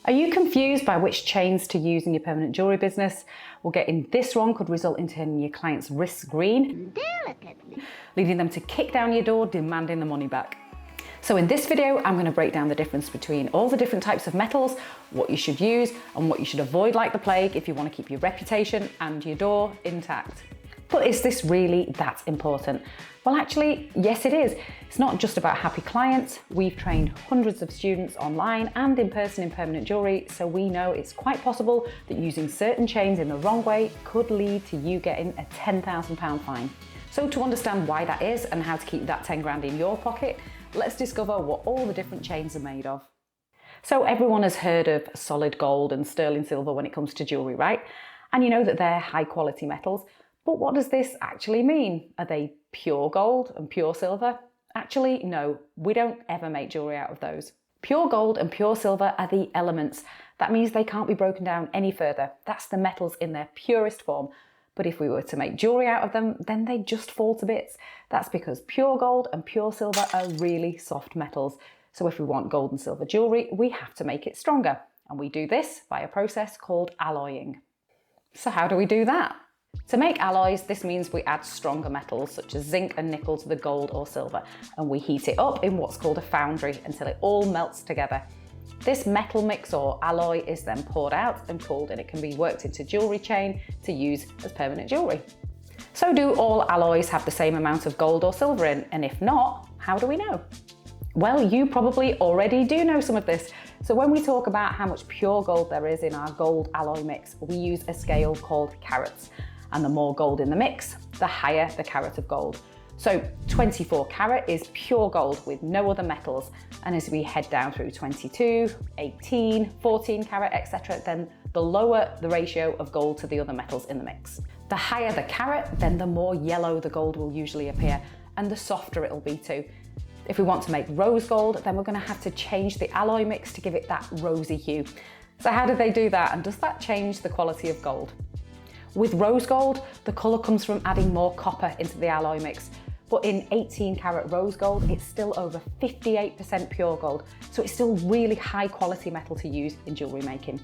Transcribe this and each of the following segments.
Are you confused by which chains to use in your permanent jewellery business? Well, getting this wrong could result in turning your clients' wrists green, delicately, leading them to kick down your door demanding the money back. So in this video, I'm going to break down the difference between all the different types of metals, what you should use and what you should avoid like the plague if you want to keep your reputation and your door intact. But is this really that important? Well, actually, yes it is. It's not just about happy clients. We've trained hundreds of students online and in person in permanent jewellery, so we know it's quite possible that using certain chains in the wrong way could lead to you getting a £10,000 fine. So to understand why that is and how to keep that 10 grand in your pocket, let's discover what all the different chains are made of. So everyone has heard of solid gold and sterling silver when it comes to jewellery, right? And you know that they're high quality metals. But what does this actually mean? Are they pure gold and pure silver? Actually, no, we don't ever make jewellery out of those. Pure gold and pure silver are the elements. That means they can't be broken down any further. That's the metals in their purest form. But if we were to make jewellery out of them, then they just fall to bits. That's because pure gold and pure silver are really soft metals. So if we want gold and silver jewellery, we have to make it stronger. And we do this by a process called alloying. So how do we do that? To make alloys, this means we add stronger metals such as zinc and nickel to the gold or silver, and we heat it up in what's called a foundry until it all melts together. This metal mix or alloy is then poured out and cooled, and it can be worked into jewellery chain to use as permanent jewellery. So do all alloys have the same amount of gold or silver in? And if not, how do we know? Well, you probably already do know some of this. So when we talk about how much pure gold there is in our gold alloy mix, we use a scale called carats. And the more gold in the mix, the higher the carat of gold. So 24 carat is pure gold with no other metals. And as we head down through 22, 18, 14 carat, etc., then the lower the ratio of gold to the other metals in the mix. The higher the carat, then the more yellow the gold will usually appear and the softer it'll be too. If we want to make rose gold, then we're going to have to change the alloy mix to give it that rosy hue. So how do they do that, and does that change the quality of gold? With rose gold, the colour comes from adding more copper into the alloy mix. But in 18 carat rose gold, it's still over 58% pure gold. So it's still really high quality metal to use in jewellery making.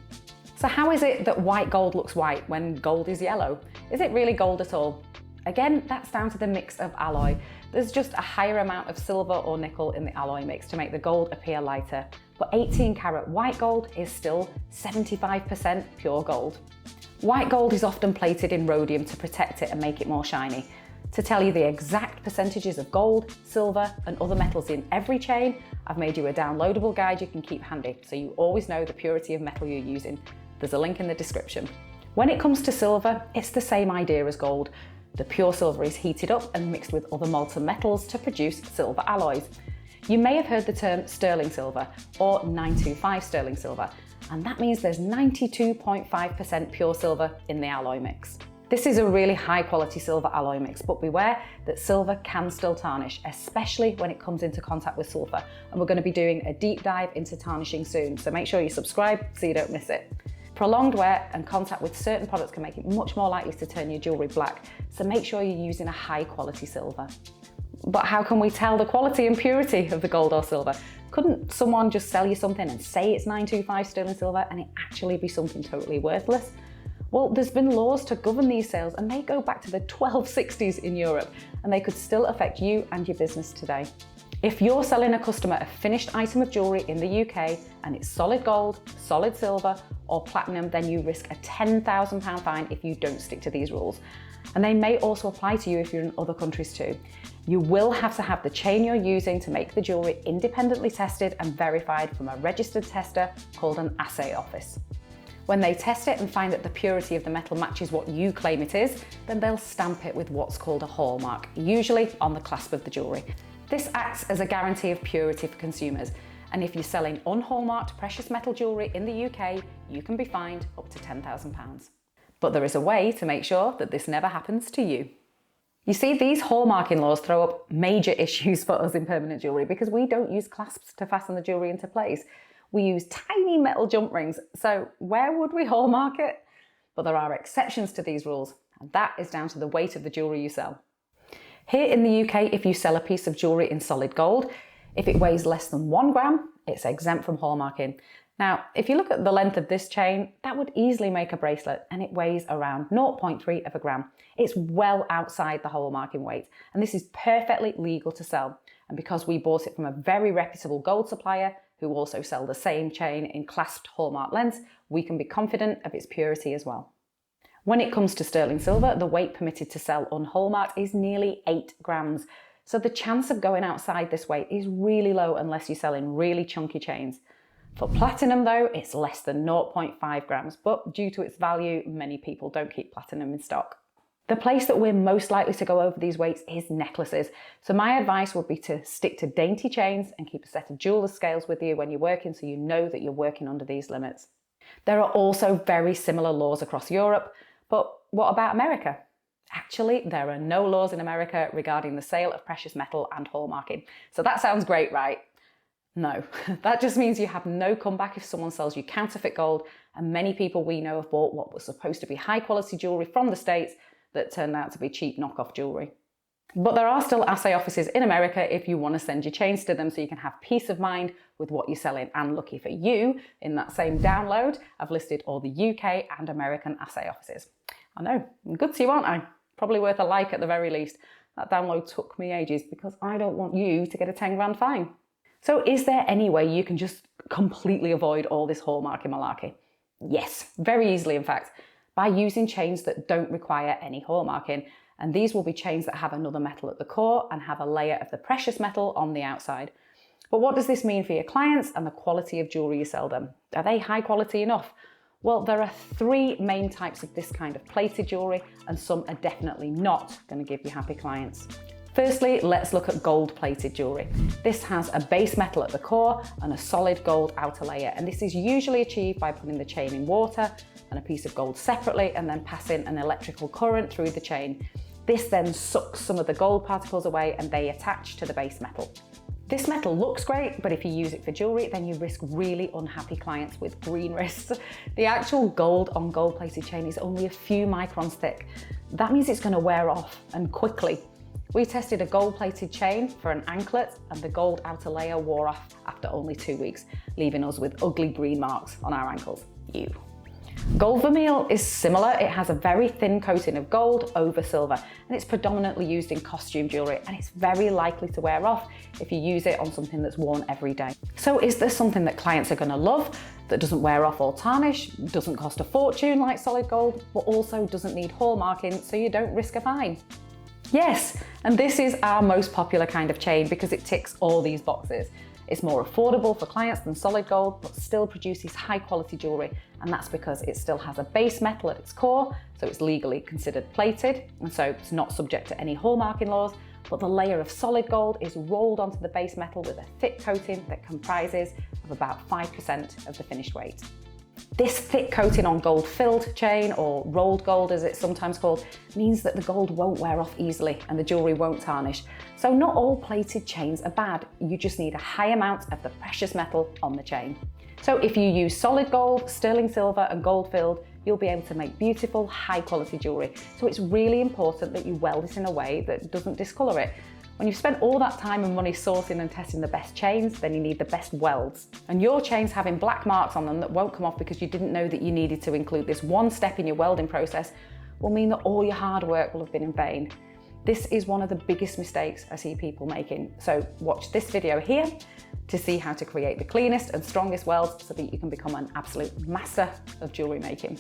So how is it that white gold looks white when gold is yellow? Is it really gold at all? Again, that's down to the mix of alloy. There's just a higher amount of silver or nickel in the alloy mix to make the gold appear lighter. But 18 carat white gold is still 75% pure gold. White gold is often plated in rhodium to protect it and make it more shiny. To tell you the exact percentages of gold, silver and other metals in every chain, I've made you a downloadable guide you can keep handy so you always know the purity of metal you're using. There's a link in the description. When it comes to silver, it's the same idea as gold. The pure silver is heated up and mixed with other molten metals to produce silver alloys. You may have heard the term sterling silver or 925 sterling silver, and that means there's 92.5% pure silver in the alloy mix. This is a really high quality silver alloy mix, but beware that silver can still tarnish, especially when it comes into contact with sulfur. And we're going to be doing a deep dive into tarnishing soon, so make sure you subscribe so you don't miss it. Prolonged wear and contact with certain products can make it much more likely to turn your jewellery black, so make sure you're using a high quality silver. But how can we tell the quality and purity of the gold or silver? Couldn't someone just sell you something and say it's 925 sterling silver and it actually be something totally worthless? Well, there's been laws to govern these sales and they go back to the 1260s in Europe, and they could still affect you and your business today. If you're selling a customer a finished item of jewellery in the UK and it's solid gold, solid silver or platinum, then you risk a £10,000 fine if you don't stick to these rules. And they may also apply to you if you're in other countries too. You will have to have the chain you're using to make the jewellery independently tested and verified from a registered tester called an assay office. When they test it and find that the purity of the metal matches what you claim it is, then they'll stamp it with what's called a hallmark, usually on the clasp of the jewellery. This acts as a guarantee of purity for consumers, and if you're selling unhallmarked precious metal jewellery in the UK, you can be fined up to £10,000. But there is a way to make sure that this never happens to you. You see, these hallmarking laws throw up major issues for us in permanent jewellery because we don't use clasps to fasten the jewellery into place. We use tiny metal jump rings, so where would we hallmark it? But there are exceptions to these rules, and that is down to the weight of the jewellery you sell. Here in the UK, if you sell a piece of jewellery in solid gold, if it weighs less than 1 gram, it's exempt from hallmarking. Now, if you look at the length of this chain, that would easily make a bracelet, and it weighs around 0.3 of a gram. It's well outside the hallmarking weight, and this is perfectly legal to sell. And because we bought it from a very reputable gold supplier who also sell the same chain in clasped hallmark lengths, we can be confident of its purity as well. When it comes to sterling silver, the weight permitted to sell unhallmarked is nearly 8 grams. So the chance of going outside this weight is really low unless you sell in really chunky chains. For platinum though, it's less than 0.5 grams, but due to its value, many people don't keep platinum in stock. The place that we're most likely to go over these weights is necklaces. So my advice would be to stick to dainty chains and keep a set of jeweler's scales with you when you're working so you know that you're working under these limits. There are also very similar laws across Europe, but what about America? Actually, there are no laws in America regarding the sale of precious metal and hallmarking. So that sounds great, right? No, that just means you have no comeback if someone sells you counterfeit gold, and many people we know have bought what was supposed to be high quality jewellery from the States that turned out to be cheap knockoff jewellery. But there are still assay offices in America if you want to send your chains to them so you can have peace of mind with what you're selling. And lucky for you, in that same download, I've listed all the UK and American assay offices. I know, I'm good to you, aren't I? Probably worth a like at the very least. That download took me ages because I don't want you to get a 10 grand fine. So is there any way you can just completely avoid all this hallmarking malarkey? Yes, very easily in fact, by using chains that don't require any hallmarking. And these will be chains that have another metal at the core and have a layer of the precious metal on the outside. But what does this mean for your clients and the quality of jewellery you sell them? Are they high quality enough? Well, there are 3 main types of this kind of plated jewellery, and some are definitely not going to give you happy clients. Firstly, let's look at gold-plated jewellery. This has a base metal at the core and a solid gold outer layer, and this is usually achieved by putting the chain in water and a piece of gold separately and then passing an electrical current through the chain. This then sucks some of the gold particles away and they attach to the base metal. This metal looks great, but if you use it for jewellery, then you risk really unhappy clients with green wrists. The actual gold on gold-plated chain is only a few microns thick. That means it's going to wear off, and quickly. We tested a gold-plated chain for an anklet and the gold outer layer wore off after only 2 weeks, leaving us with ugly green marks on our ankles. Ew. Gold vermeil is similar. It has a very thin coating of gold over silver, and it's predominantly used in costume jewellery, and it's very likely to wear off if you use it on something that's worn every day. So is there something that clients are going to love that doesn't wear off or tarnish, doesn't cost a fortune like solid gold, but also doesn't need hallmarking so you don't risk a fine? Yes, and this is our most popular kind of chain because it ticks all these boxes. It's more affordable for clients than solid gold, but still produces high quality jewellery, and that's because it still has a base metal at its core, so it's legally considered plated, and so it's not subject to any hallmarking laws, but the layer of solid gold is rolled onto the base metal with a thick coating that comprises of about 5% of the finished weight. This thick coating on gold-filled chain, or rolled gold as it's sometimes called, means that the gold won't wear off easily and the jewellery won't tarnish. So not all plated chains are bad, you just need a high amount of the precious metal on the chain. So if you use solid gold, sterling silver and gold-filled, you'll be able to make beautiful, high-quality jewellery. So it's really important that you weld it in a way that doesn't discolour it. When you've spent all that time and money sourcing and testing the best chains, then you need the best welds. And your chains having black marks on them that won't come off because you didn't know that you needed to include this one step in your welding process will mean that all your hard work will have been in vain. This is one of the biggest mistakes I see people making. So watch this video here to see how to create the cleanest and strongest welds so that you can become an absolute master of jewellery making.